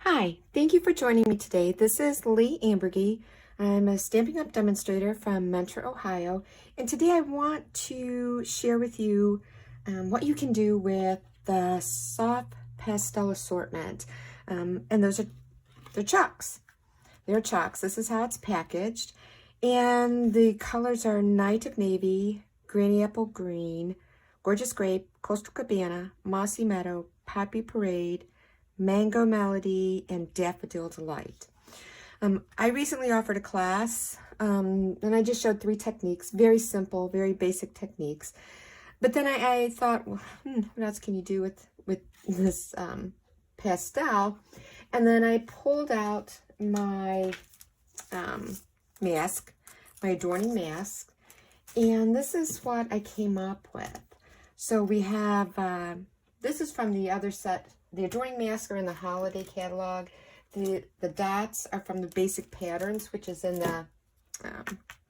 Hi, thank you for joining me today. This is Lee Ambergy. I'm a Stampin' Up! Demonstrator from Mentor, Ohio, and today I want to share with you what you can do with the soft pastel assortment. And they're chalks. They're chalks. This is how it's packaged. And the colors are Night of Navy, Granny Apple Green, Gorgeous Grape, Coastal Cabana, Mossy Meadow, Poppy Parade, Mango Melody, and Daffodil Delight. I recently offered a class, and I just showed 3 techniques, very simple, very basic techniques. But then I thought, well, what else can you do with this pastel? And then I pulled out my mask, my adorning mask, and this is what I came up with. So we have, this is from the other set. The adorning masks are in the holiday catalog. The dots are from the basic patterns, which is in the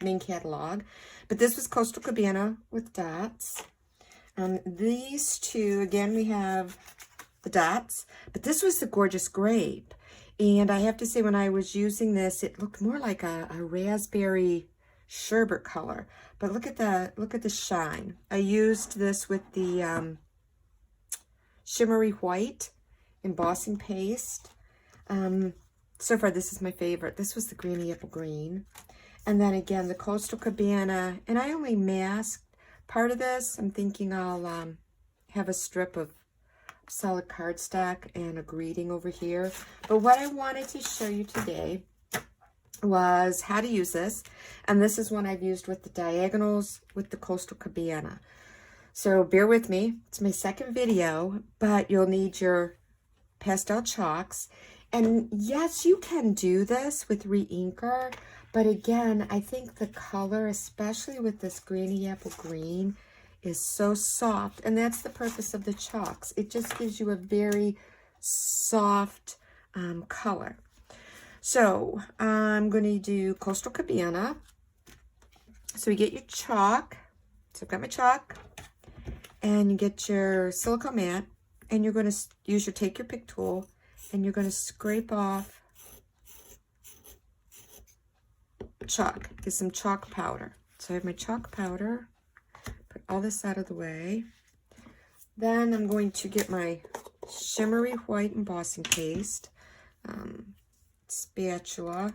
main catalog. But this was Coastal Cabana with dots. These two, again, we have the dots. But this was the Gorgeous Grape. And I have to say, when I was using this, it looked more like a raspberry sherbet color. But look at the shine. I used this with the shimmery white embossing paste. So far, this is my favorite. This was the Granny Apple Green. And then again, the Coastal Cabana. And I only masked part of this. I'm thinking I'll have a strip of solid cardstock and a greeting over here. But what I wanted to show you today was how to use this. And this is one I've used with the diagonals with the Coastal Cabana. So bear with me. It's my second video, but you'll need your pastel chalks. And yes, you can do this with re-inker, but again, I think the color, especially with this Granny Apple Green, is so soft, and that's the purpose of the chalks. It just gives you a very soft color. So I'm going to do Coastal Cabana. So you get your chalk. So I've got my chalk, and you get your silicone mat, and you're going to use your take your pick tool, and you're going to scrape off chalk. Get some chalk powder. So I have my chalk powder. Put all this out of the way. Then I'm going to get my shimmery white embossing paste, spatula.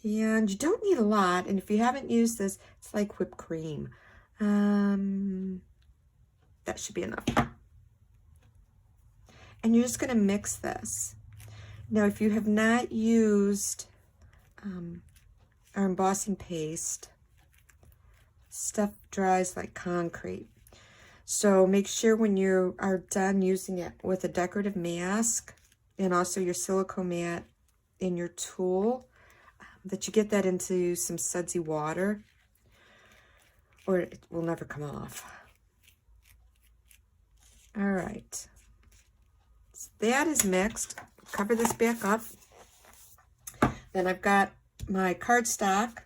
And you don't need a lot. And if you haven't used this, it's like whipped cream. That should be enough. And you're just going to mix this. Now, if you have not used our embossing paste, stuff dries like concrete. So make sure when you are done using it with a decorative mask and also your silicone mat and your tool, that you get that into some sudsy water, or it will never come off. All right. So that is mixed. Cover this back up. Then I've got my cardstock,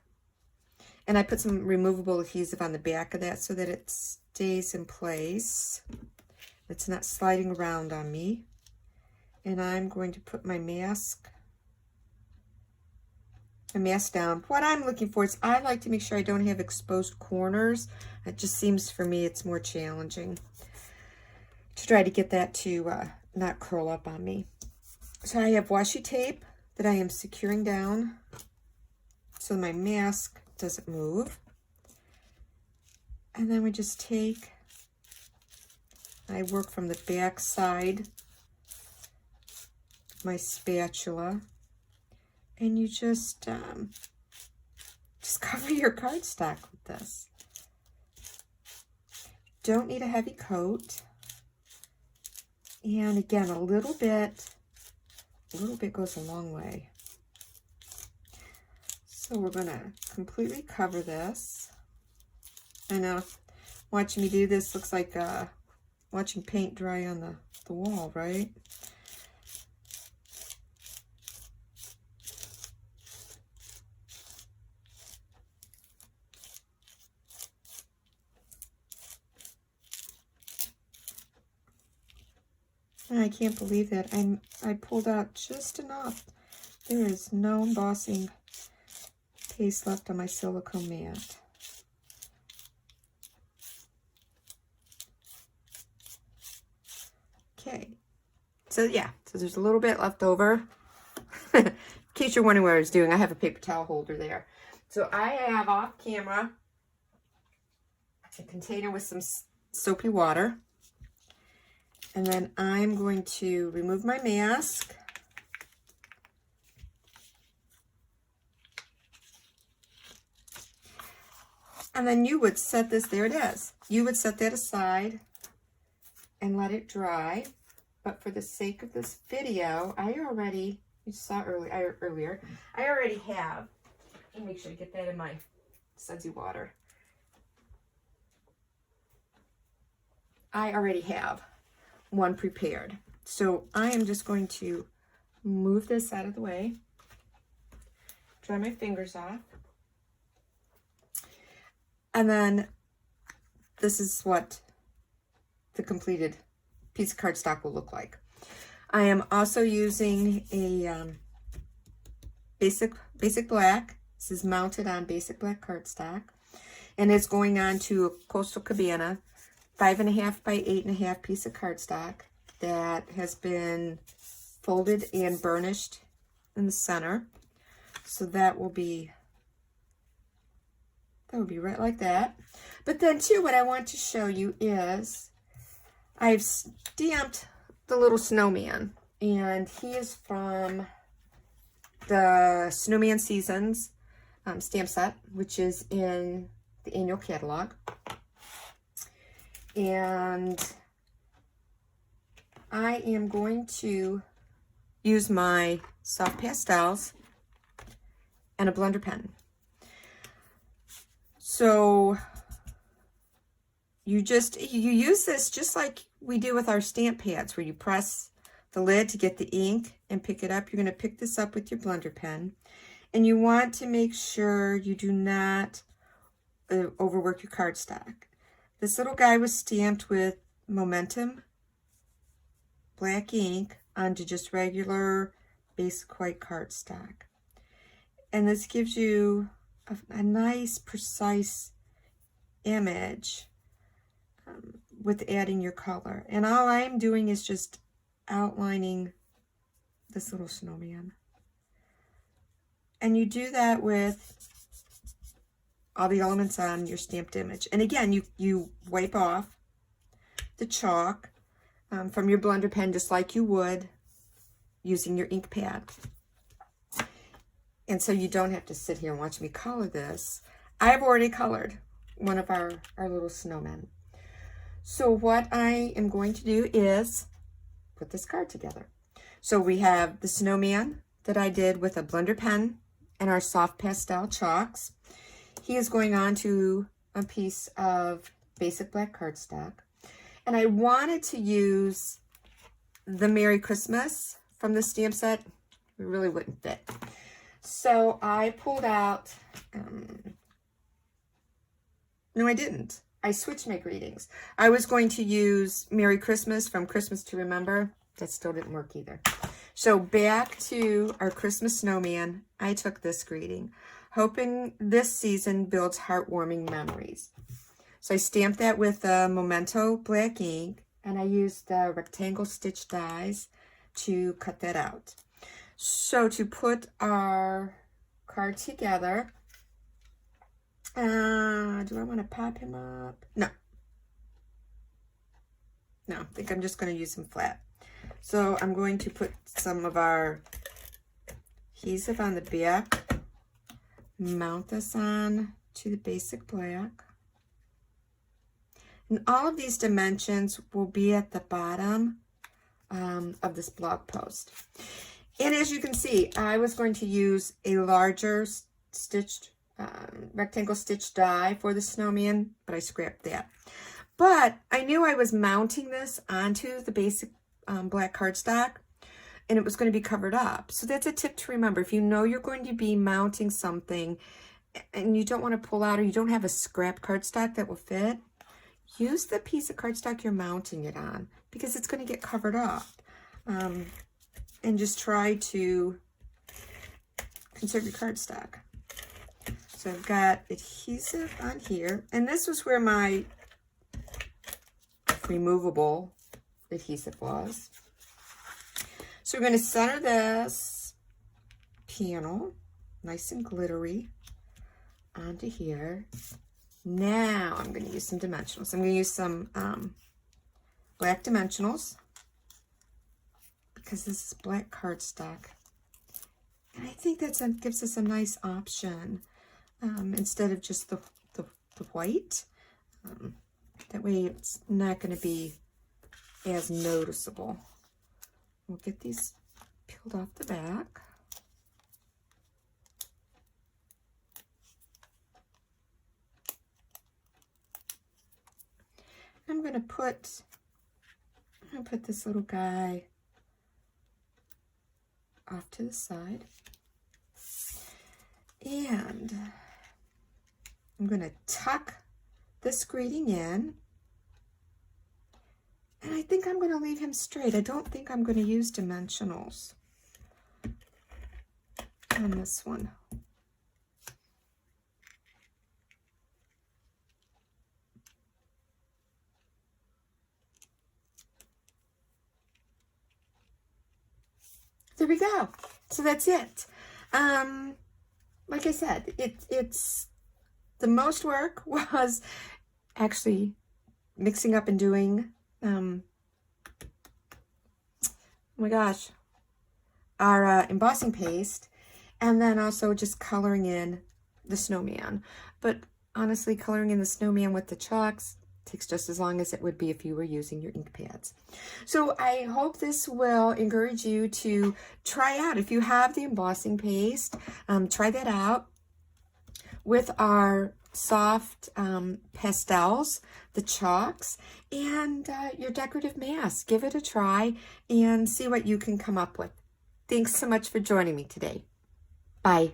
and I put some removable adhesive on the back of that so that it stays in place. It's not sliding around on me. And I'm going to put my mask down. What I'm looking for is I like to make sure I don't have exposed corners. It just seems for me it's more challenging to try to get that to not curl up on me. So I have washi tape that I am securing down so my mask doesn't move. And then we just take, I work from the back side of my spatula, and you just cover your cardstock with this. Don't need a heavy coat. And again, a little bit goes a long way. So we're going to completely cover this. I know, watching me do this looks like watching paint dry on the wall, right? I can't believe that. I pulled out just enough. There is no embossing paste left on my silicone mat. Okay. So yeah, so there's a little bit left over. In case you're wondering what I was doing, I have a paper towel holder there. So I have off camera a container with some soapy water. And then I'm going to remove my mask. And then you would set this, there it is. You would set that aside and let it dry. But for the sake of this video, you saw earlier, I already have, let me make sure I get that in my sudsy water. I already have one prepared. So I am just going to move this out of the way, dry my fingers off. And then this is what the completed piece of cardstock will look like. I am also using a basic black. This is mounted on basic black cardstock, and it's going on to a Coastal Cabana 5.5 by 8.5 piece of cardstock that has been folded and burnished in the center. So that will be right like that. But then too, what I want to show you is I've stamped the little snowman, and he is from the Snowman Seasons stamp set, which is in the annual catalog. And I am going to use my soft pastels and a blender pen. So you use this just like we do with our stamp pads, where you press the lid to get the ink and pick it up. You're going to pick this up with your blender pen, and you want to make sure you do not overwork your cardstock. This little guy was stamped with Momentum black ink onto just regular basic white cardstock. And this gives you a nice, precise image with adding your color. And all I'm doing is just outlining this little snowman. And you do that with all the elements on your stamped image. And again, you wipe off the chalk from your blender pen just like you would using your ink pad. And so you don't have to sit here and watch me color this. I've already colored one of our little snowmen. So what I am going to do is put this card together. So we have the snowman that I did with a blender pen and our soft pastel chalks. He is going on to a piece of basic black cardstock. And I wanted to use the Merry Christmas from the stamp set. It really wouldn't fit. So I pulled out, no I didn't. I switched my greetings. I was going to use Merry Christmas from Christmas to Remember. That still didn't work either. So back to our Christmas snowman, I took this greeting. Hoping this season builds heartwarming memories. So I stamped that with a Memento black ink, and I used the rectangle stitch dies to cut that out. So to put our card together, do I want to pop him up? No. No, I think I'm just going to use him flat. So I'm going to put some of our adhesive on the back, mount this on to the basic black. And all of these dimensions will be at the bottom of this blog post. And as you can see, I was going to use a larger stitched rectangle stitch die for the snowman, but I scrapped that. But I knew I was mounting this onto the basic black cardstock, and it was going to be covered up. So that's a tip to remember. If you know you're going to be mounting something and you don't want to pull out, or you don't have a scrap cardstock that will fit, use the piece of cardstock you're mounting it on, because it's going to get covered up. and just try to conserve your cardstock. So I've got adhesive on here, and this was where my removable adhesive was. So we're going to center this panel, nice and glittery, onto here. Now I'm going to use some dimensionals. I'm going to use some black dimensionals because this is black cardstock. And I think that gives us a nice option instead of just the white. That way it's not going to be as noticeable. We'll get these peeled off the back. I'm going to put this little guy off to the side. And I'm going to tuck this greeting in. And I think I'm going to leave him straight. I don't think I'm going to use dimensionals on this one. There we go. So that's it. Like I said, it's the most work was actually mixing up and doing oh my gosh, our embossing paste, and then also just coloring in the snowman. But honestly, coloring in the snowman with the chalks takes just as long as it would be if you were using your ink pads. So I hope this will encourage you to try out, if you have the embossing paste, try that out with our soft pastels, the chalks, and your decorative mask. Give it a try and see what you can come up with. Thanks so much for joining me today. Bye.